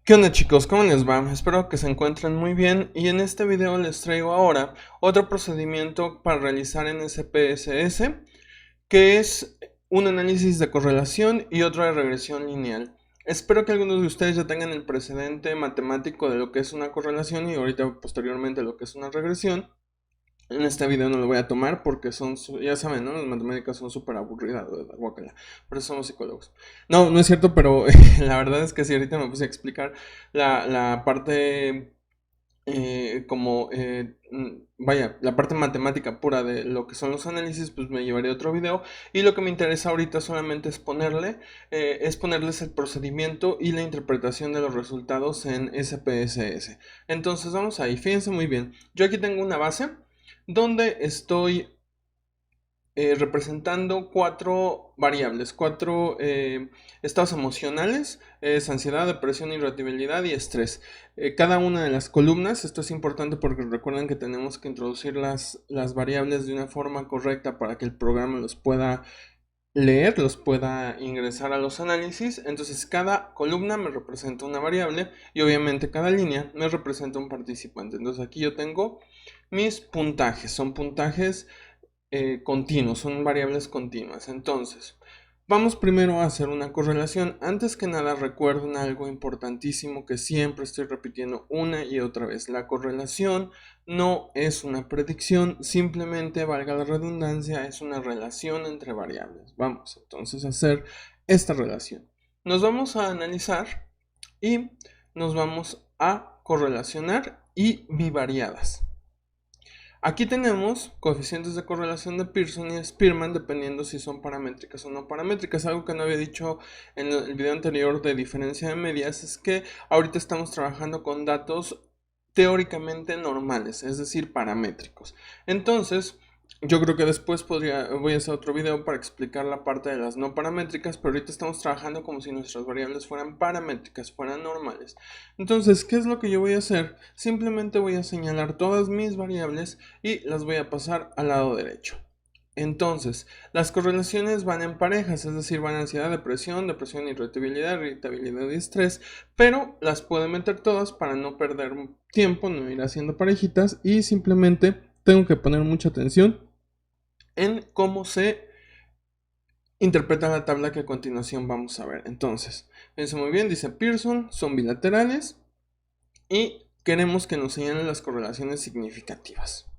¿Qué onda chicos? ¿Cómo les va? Espero que se encuentren muy bien y en este video les traigo ahora otro procedimiento para realizar en SPSS que es un análisis de correlación y otro de regresión lineal. Espero que algunos de ustedes ya tengan el precedente matemático de lo que es una correlación y ahorita posteriormente lo que es una regresión. En este video no lo voy a tomar porque son, ya saben, ¿no? Las matemáticas son súper aburridas, guácala. Por eso somos psicólogos. No, no es cierto, pero la verdad es que si ahorita me puse a explicar la parte, vaya, la parte matemática pura de lo que son los análisis, pues me llevaré a otro video. Y lo que me interesa ahorita solamente es ponerles el procedimiento y la interpretación de los resultados en SPSS. Entonces vamos ahí, fíjense muy bien. Yo aquí tengo una base donde estoy representando cuatro variables, cuatro estados emocionales, es ansiedad, depresión, irritabilidad y estrés. Cada una de las columnas, esto es importante porque recuerden que tenemos que introducir las variables de una forma correcta para que el programa los pueda leer, los pueda ingresar a los análisis. Entonces cada columna me representa una variable y obviamente cada línea me representa un participante. Entonces aquí yo tengo mis puntajes, son puntajes continuos, son variables continuas. Entonces, vamos primero a hacer una correlación. Antes que nada, recuerden algo importantísimo que siempre estoy repitiendo una y otra vez. La correlación no es una predicción, simplemente, valga la redundancia, es una relación entre variables. Vamos entonces a hacer esta relación. Nos vamos a analizar y nos vamos a correlacionar y bivariadas. Aquí tenemos coeficientes de correlación de Pearson y Spearman dependiendo si son paramétricas o no paramétricas. Algo que no había dicho en el video anterior de diferencia de medias es que ahorita estamos trabajando con datos teóricamente normales, es decir, paramétricos. Entonces, yo creo que después voy a hacer otro video para explicar la parte de las no paramétricas, pero ahorita estamos trabajando como si nuestras variables fueran paramétricas, fueran normales. Entonces, ¿qué es lo que yo voy a hacer? Simplemente voy a señalar todas mis variables y las voy a pasar al lado derecho. Entonces, las correlaciones van en parejas, es decir, van ansiedad, depresión, irritabilidad y estrés, pero las puedo meter todas para no perder tiempo, no ir haciendo parejitas y simplemente tengo que poner mucha atención en cómo se interpreta la tabla que a continuación vamos a ver. Entonces, fíjense muy bien, dice Pearson, son bilaterales y queremos que nos señalen las correlaciones significativas.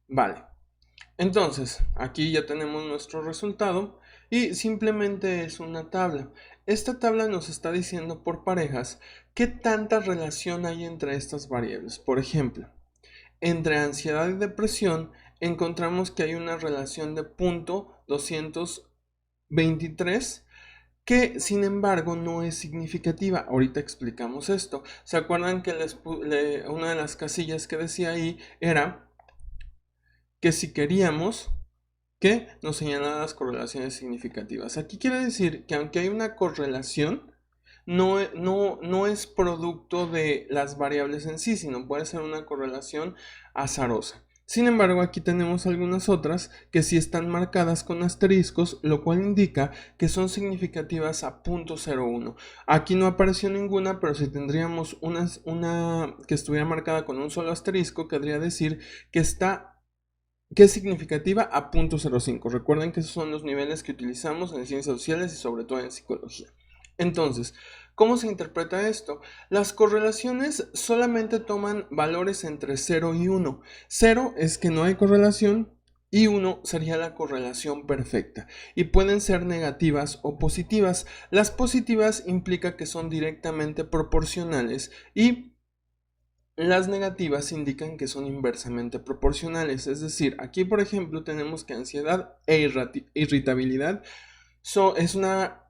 Vale. Entonces, aquí ya tenemos nuestro resultado y simplemente es una tabla. Esta tabla nos está diciendo por parejas qué tanta relación hay entre estas variables. Por ejemplo, entre ansiedad y depresión encontramos que hay una relación de 0.223 que sin embargo no es significativa. Ahorita explicamos esto. ¿Se acuerdan que una de las casillas que decía ahí era que si queríamos que nos señalan las correlaciones significativas? Aquí quiere decir que aunque hay una correlación, no es producto de las variables en sí, sino puede ser una correlación azarosa. Sin embargo, aquí tenemos algunas otras que sí están marcadas con asteriscos, lo cual indica que son significativas a 0.01. Aquí no apareció ninguna, pero si tendríamos una que estuviera marcada con un solo asterisco, querría decir que es significativa a 0.05. Recuerden que esos son los niveles que utilizamos en ciencias sociales y sobre todo en psicología. Entonces, ¿cómo se interpreta esto? Las correlaciones solamente toman valores entre 0 y 1. 0 es que no hay correlación y 1 sería la correlación perfecta. Y pueden ser negativas o positivas. Las positivas implica que son directamente proporcionales y las negativas indican que son inversamente proporcionales, es decir, aquí por ejemplo tenemos que ansiedad e irritabilidad es una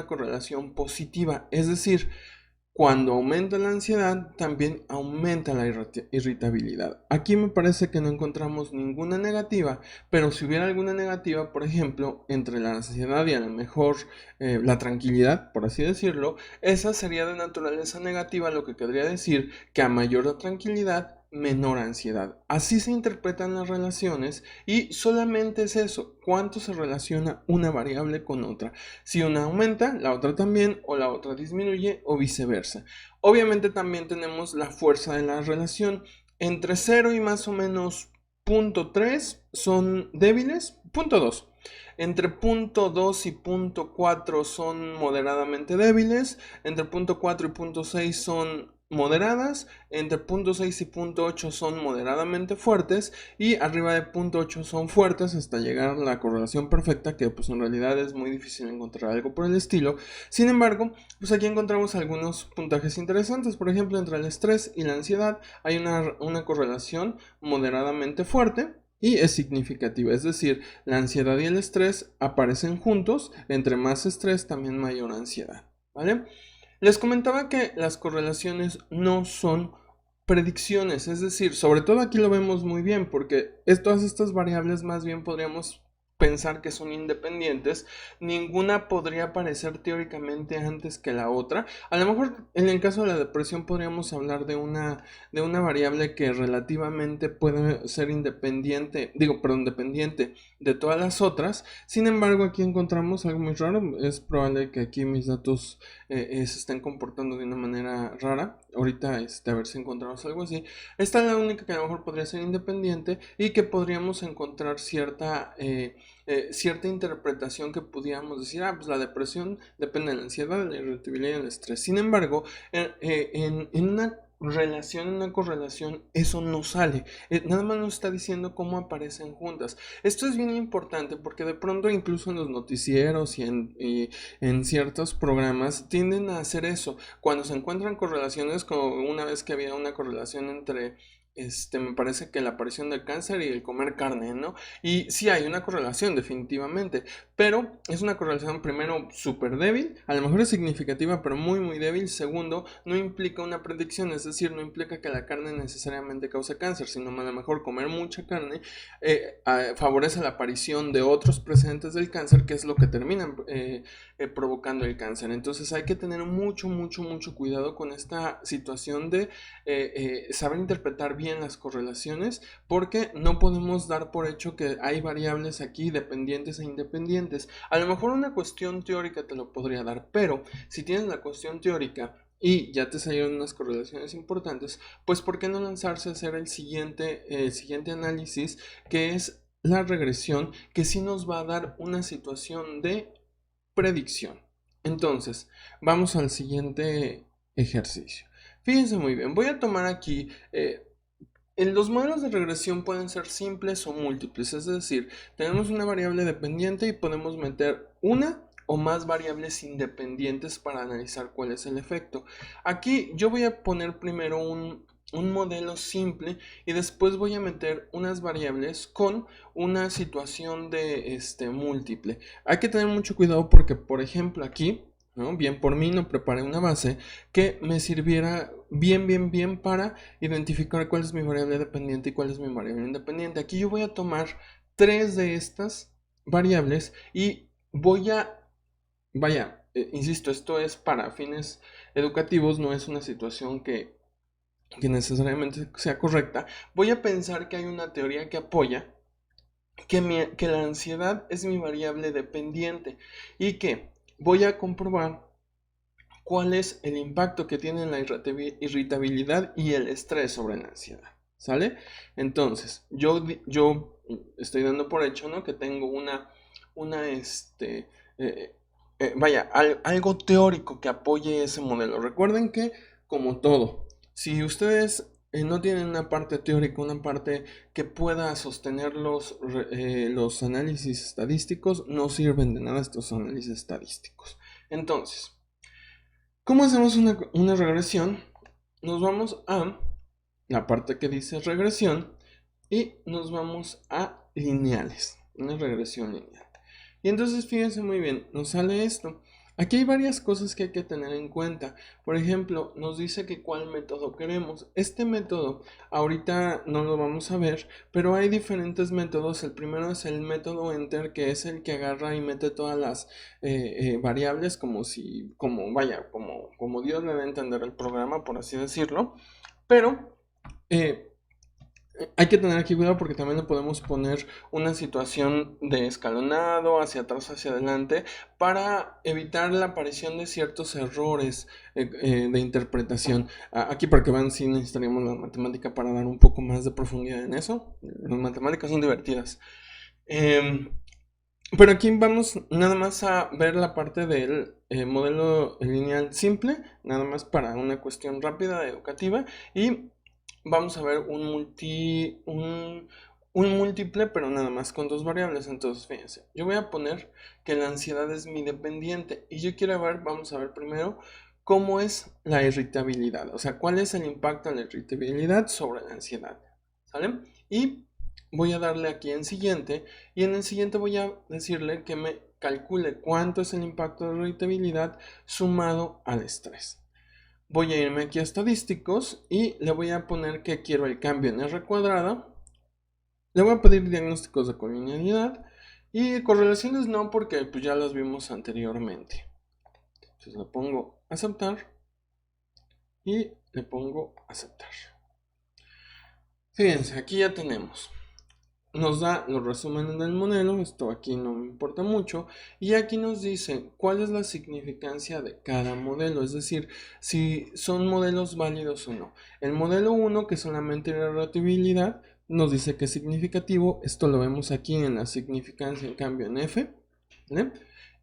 correlación positiva, es decir, cuando aumenta la ansiedad, también aumenta la irritabilidad. Aquí me parece que no encontramos ninguna negativa, pero si hubiera alguna negativa, por ejemplo, entre la ansiedad y a lo mejor la tranquilidad, por así decirlo, esa sería de naturaleza negativa, lo que querría decir que a mayor la tranquilidad, menor ansiedad. Así se interpretan las relaciones y solamente es eso, cuánto se relaciona una variable con otra. Si una aumenta, la otra también, o la otra disminuye, o viceversa. Obviamente también tenemos la fuerza de la relación. Entre 0 y más o menos 0.3 son débiles, 0.2. Entre 0.2 y 0.4 son moderadamente débiles, entre 0.4 y 0.6 son moderadas, entre 0.6 y 0.8 son moderadamente fuertes y arriba de 0.8 son fuertes hasta llegar a la correlación perfecta, que pues en realidad es muy difícil encontrar algo por el estilo. Sin embargo, pues aquí encontramos algunos puntajes interesantes. Por ejemplo, entre el estrés y la ansiedad hay una correlación moderadamente fuerte y es significativa, es decir, la ansiedad y el estrés aparecen juntos, entre más estrés también mayor ansiedad, ¿vale? Les comentaba que las correlaciones no son predicciones, es decir, sobre todo aquí lo vemos muy bien porque todas estas variables más bien podríamos pensar que son independientes, ninguna podría aparecer teóricamente antes que la otra. A lo mejor en el caso de la depresión podríamos hablar de una variable que relativamente puede ser independiente, dependiente de todas las otras. Sin embargo, aquí encontramos algo muy raro, es probable que aquí mis datos se estén comportando de una manera rara. Ahorita a ver si encontramos algo así. Esta es la única que a lo mejor podría ser independiente y que podríamos encontrar cierta interpretación que pudiéramos decir, pues la depresión depende de la ansiedad, de la irritabilidad y del estrés. Sin embargo, en una correlación, eso no sale. Nada más nos está diciendo cómo aparecen juntas. Esto es bien importante porque de pronto incluso en los noticieros y en ciertos programas tienden a hacer eso. Cuando se encuentran correlaciones, como una vez que había una correlación entre me parece que la aparición del cáncer y el comer carne, ¿no? Y sí hay una correlación definitivamente, pero es una correlación primero súper débil, a lo mejor es significativa, pero muy muy débil. Segundo, no implica una predicción, es decir, no implica que la carne necesariamente cause cáncer, sino a lo mejor comer mucha carne favorece la aparición de otros precedentes del cáncer, que es lo que terminan provocando el cáncer. Entonces hay que tener mucho cuidado con esta situación de saber interpretar bien las correlaciones, porque no podemos dar por hecho que hay variables aquí dependientes e independientes. A lo mejor una cuestión teórica te lo podría dar, pero si tienes la cuestión teórica y ya te salieron unas correlaciones importantes, pues ¿por qué no lanzarse a hacer el siguiente análisis, que es la regresión, que sí nos va a dar una situación de predicción? Entonces, vamos al siguiente ejercicio. Fíjense muy bien, voy a tomar aquí, los modelos de regresión pueden ser simples o múltiples, es decir, tenemos una variable dependiente y podemos meter una o más variables independientes para analizar cuál es el efecto. Aquí yo voy a poner primero un modelo simple y después voy a meter unas variables con una situación de múltiple. Hay que tener mucho cuidado porque, por ejemplo, aquí, ¿no? Bien por mí no preparé una base que me sirviera bien para identificar cuál es mi variable dependiente y cuál es mi variable independiente. Aquí yo voy a tomar tres de estas variables y insisto, esto es para fines educativos, no es una situación que necesariamente sea correcta. Voy a pensar que hay una teoría que apoya que la ansiedad es mi variable dependiente y que voy a comprobar cuál es el impacto que tienen la irritabilidad y el estrés sobre la ansiedad. ¿Sale? Entonces, yo estoy dando por hecho, ¿no? Que tengo algo teórico que apoye ese modelo. Recuerden que, como todo, si ustedes no tienen una parte teórica, una parte que pueda sostener los análisis estadísticos, no sirven de nada estos análisis estadísticos. Entonces, ¿cómo hacemos una regresión? Nos vamos a la parte que dice regresión y nos vamos a lineales, una regresión lineal. Y entonces fíjense muy bien, nos sale esto. Aquí hay varias cosas que hay que tener en cuenta. Por ejemplo, nos dice que cuál método queremos. Este método ahorita no lo vamos a ver, pero hay diferentes métodos. El primero es el método enter, que es el que agarra y mete todas las variables como Dios le da a entender el programa, por así decirlo. Pero Hay que tener aquí cuidado porque también le podemos poner una situación de escalonado hacia atrás, hacia adelante, para evitar la aparición de ciertos errores de interpretación. Aquí para que vean, sí necesitaríamos la matemática para dar un poco más de profundidad en eso. Las matemáticas son divertidas. Em, pero aquí vamos nada más a ver la parte del modelo lineal simple, nada más para una cuestión rápida, educativa, y vamos a ver un múltiple, pero nada más con dos variables. Entonces, fíjense, yo voy a poner que la ansiedad es mi dependiente y yo quiero ver, vamos a ver primero cómo es la irritabilidad, o sea, cuál es el impacto de la irritabilidad sobre la ansiedad, ¿sale? Y voy a darle aquí en siguiente y en el siguiente voy a decirle que me calcule cuánto es el impacto de la irritabilidad sumado al estrés. Voy a irme aquí a estadísticos y le voy a poner que quiero el cambio en R cuadrada. Le voy a pedir diagnósticos de colinealidad y correlaciones no, porque pues ya las vimos anteriormente. Entonces le pongo aceptar y le pongo aceptar. Fíjense, aquí ya tenemos. Nos da los resúmenes del modelo, esto aquí no me importa mucho, y aquí nos dice cuál es la significancia de cada modelo, es decir, si son modelos válidos o no. El modelo 1, que solamente la relatividad, nos dice que es significativo, esto lo vemos aquí en la significancia, en cambio en F, ¿vale?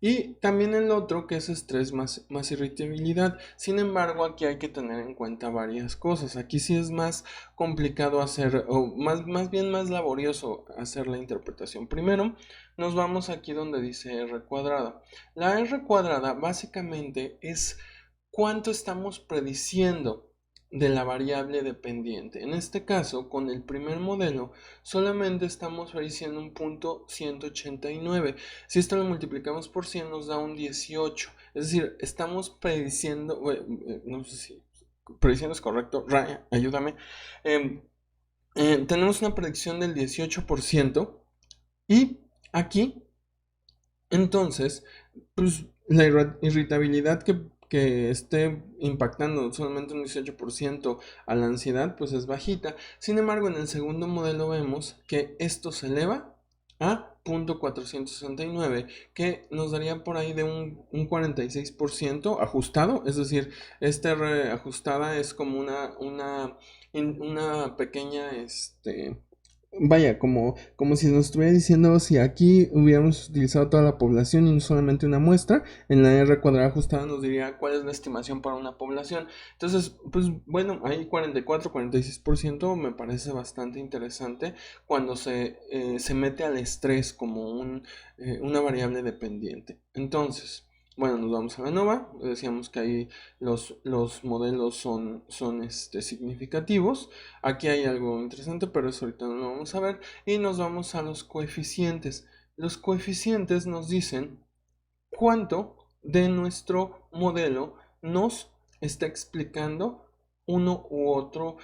Y también el otro, que es estrés más irritabilidad. Sin embargo, aquí hay que tener en cuenta varias cosas. Aquí sí es más complicado hacer, o más bien más laborioso hacer la interpretación. Primero, nos vamos aquí donde dice R cuadrada. La R cuadrada básicamente es cuánto estamos prediciendo de la variable dependiente. En este caso, con el primer modelo, solamente estamos prediciendo un punto 189. Si esto lo multiplicamos por 100 nos da un 18. Es decir, estamos prediciendo, no sé si prediciendo es correcto, Raya, ayúdame. Tenemos una predicción del 18% y aquí, entonces, pues la irritabilidad que esté impactando solamente un 18% a la ansiedad, pues es bajita. Sin embargo, en el segundo modelo vemos que esto se eleva a 0.469, que nos daría por ahí de un 46% ajustado, es decir, esta ajustada es como una pequeña, vaya, como si nos estuviera diciendo si aquí hubiéramos utilizado toda la población y no solamente una muestra, en la R cuadrada ajustada nos diría cuál es la estimación para una población. Entonces, pues bueno, ahí 44-46% me parece bastante interesante cuando se mete al estrés como una variable dependiente. Entonces, bueno, nos vamos a la ANOVA, decíamos que ahí los modelos son significativos. Aquí hay algo interesante, pero eso ahorita no lo vamos a ver. Y nos vamos a los coeficientes. Los coeficientes nos dicen cuánto de nuestro modelo nos está explicando uno u otro.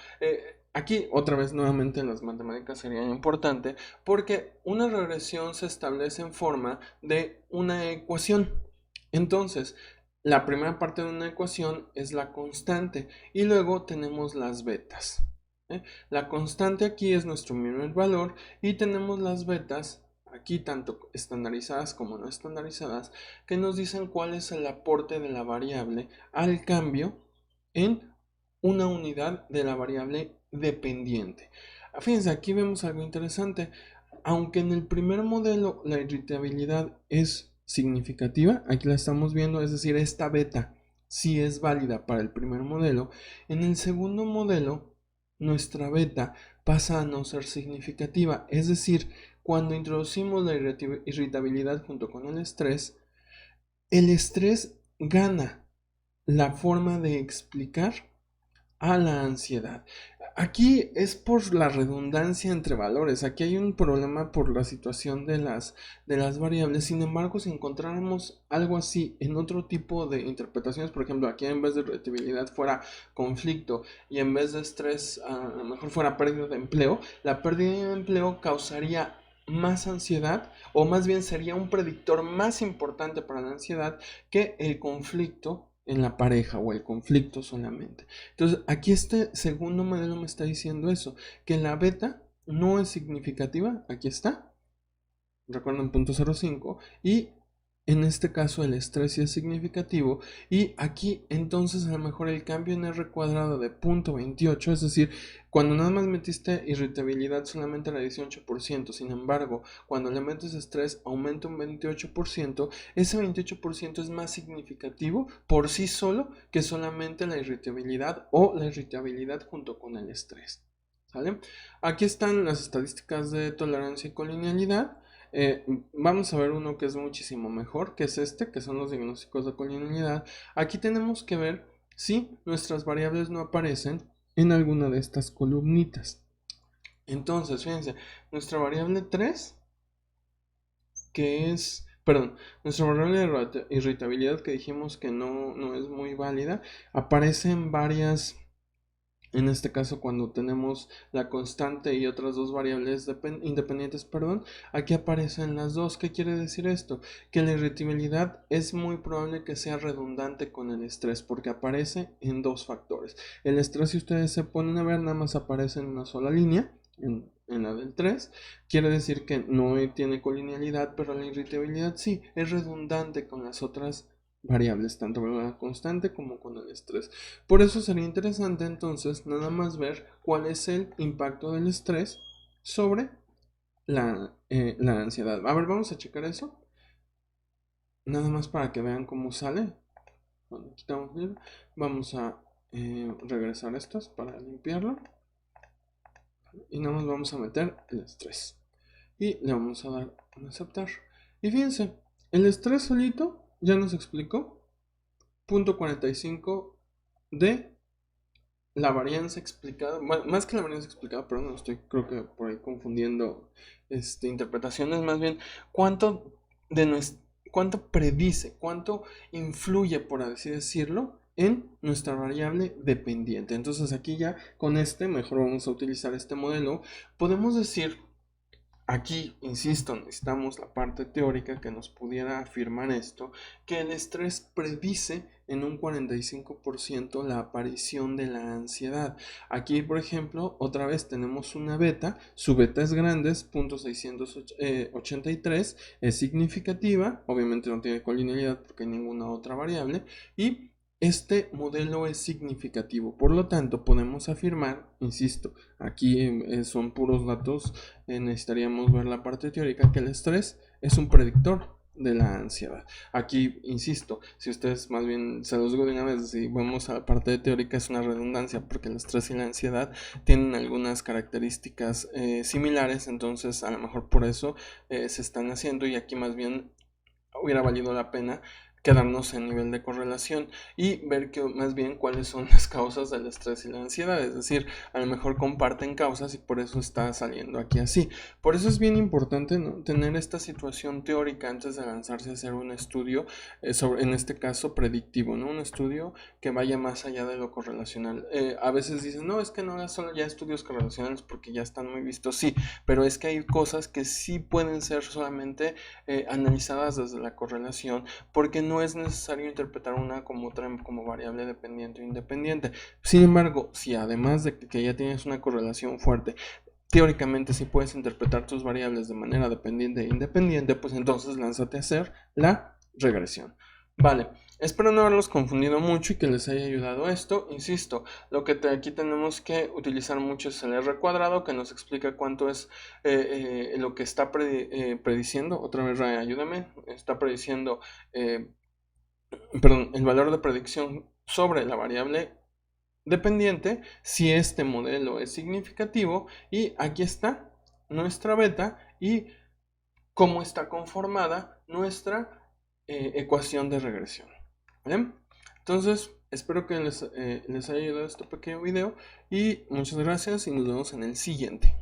Aquí otra vez nuevamente las matemáticas serían importante porque una regresión se establece en forma de una ecuación. Entonces, la primera parte de una ecuación es la constante y luego tenemos las betas. La constante aquí es nuestro primer valor y tenemos las betas aquí tanto estandarizadas como no estandarizadas que nos dicen cuál es el aporte de la variable al cambio en una unidad de la variable dependiente. Fíjense, aquí vemos algo interesante. Aunque en el primer modelo la irritabilidad es significativa, aquí la estamos viendo, es decir, esta beta sí es válida para el primer modelo, en el segundo modelo nuestra beta pasa a no ser significativa, es decir, cuando introducimos la irritabilidad junto con el estrés gana la forma de explicar a la ansiedad. Aquí es por la redundancia entre valores. Aquí hay un problema por la situación de las variables. Sin embargo, si encontráramos algo así en otro tipo de interpretaciones, por ejemplo, aquí en vez de irritabilidad fuera conflicto y en vez de estrés a lo mejor fuera pérdida de empleo, la pérdida de empleo causaría más ansiedad, o más bien sería un predictor más importante para la ansiedad que el conflicto en la pareja o el conflicto solamente. Entonces, aquí este segundo modelo me está diciendo eso, que la beta no es significativa, aquí está, recuerden 0.05, y en este caso el estrés sí es significativo, y aquí entonces a lo mejor el cambio en R cuadrado de 0.28, es decir, cuando nada más metiste irritabilidad solamente era 18%, sin embargo, cuando le metes estrés aumenta un 28%, ese 28% es más significativo por sí solo que solamente la irritabilidad o la irritabilidad junto con el estrés. ¿Sale? Aquí están las estadísticas de tolerancia y colinealidad. Vamos a ver uno que es muchísimo mejor, que es este, que son los diagnósticos de colinealidad. Aquí tenemos que ver si nuestras variables no aparecen en alguna de estas columnitas. Entonces, fíjense, nuestra variable 3, que es, perdón, nuestra variable de irritabilidad que dijimos que no es muy válida, aparece en varias. En este caso, cuando tenemos la constante y otras dos variables independientes, perdón, aquí aparecen las dos. ¿Qué quiere decir esto? Que la irritabilidad es muy probable que sea redundante con el estrés, porque aparece en dos factores. El estrés, si ustedes se ponen a ver, nada más aparece en una sola línea, en la del 3, quiere decir que no tiene colinealidad, pero la irritabilidad sí, es redundante con las otras variables, tanto con la constante como con el estrés. Por eso sería interesante entonces nada más ver cuál es el impacto del estrés sobre la ansiedad. A ver, vamos a checar eso. Nada más para que vean cómo sale. Cuando quitamos, vamos a regresar estas para limpiarlo. Y nada más vamos a meter el estrés. Y le vamos a dar a aceptar. Y fíjense, el estrés solito ya nos explicó. 0.45 de la varianza explicada, más que la varianza explicada, pero no estoy, creo que por ahí confundiendo interpretaciones, más bien cuánto predice, cuánto influye, por así decirlo, en nuestra variable dependiente. Entonces aquí ya con mejor vamos a utilizar este modelo. Podemos decir, aquí, insisto, necesitamos la parte teórica que nos pudiera afirmar esto, que el estrés predice en un 45% la aparición de la ansiedad. Aquí, por ejemplo, otra vez tenemos una beta, su beta es grande, es 0.683, es significativa, obviamente no tiene colinealidad porque hay ninguna otra variable, y este modelo es significativo, por lo tanto podemos afirmar, insisto, aquí son puros datos, necesitaríamos ver la parte teórica, que el estrés es un predictor de la ansiedad. Aquí, insisto, si ustedes más bien se los digo de una vez, si vamos a la parte teórica es una redundancia porque el estrés y la ansiedad tienen algunas características similares, entonces a lo mejor por eso se están haciendo, y aquí más bien hubiera valido la pena quedarnos en nivel de correlación y ver que más bien cuáles son las causas del estrés y la ansiedad, es decir, a lo mejor comparten causas y por eso está saliendo aquí así. Por eso es bien importante, ¿no?, tener esta situación teórica antes de lanzarse a hacer un estudio sobre, en este caso, predictivo, ¿no? Un estudio que vaya más allá de lo correlacional. A veces dicen, no, es que no es solo ya estudios correlacionales porque ya están muy vistos, sí, pero es que hay cosas que sí pueden ser solamente analizadas desde la correlación, porque no es necesario interpretar una como otra como variable dependiente o independiente. Sin embargo, si además de que ya tienes una correlación fuerte, teóricamente si puedes interpretar tus variables de manera dependiente e independiente, pues entonces lánzate a hacer la regresión. Vale, espero no haberlos confundido mucho y que les haya ayudado esto. Insisto, lo que aquí tenemos que utilizar mucho es el R cuadrado, que nos explica cuánto es lo que está prediciendo. Otra vez, Ray, ayúdame. Está prediciendo el valor de predicción sobre la variable dependiente si este modelo es significativo, y aquí está nuestra beta y cómo está conformada nuestra ecuación de regresión. ¿Vale? Entonces espero que les haya ayudado este pequeño video y muchas gracias y nos vemos en el siguiente.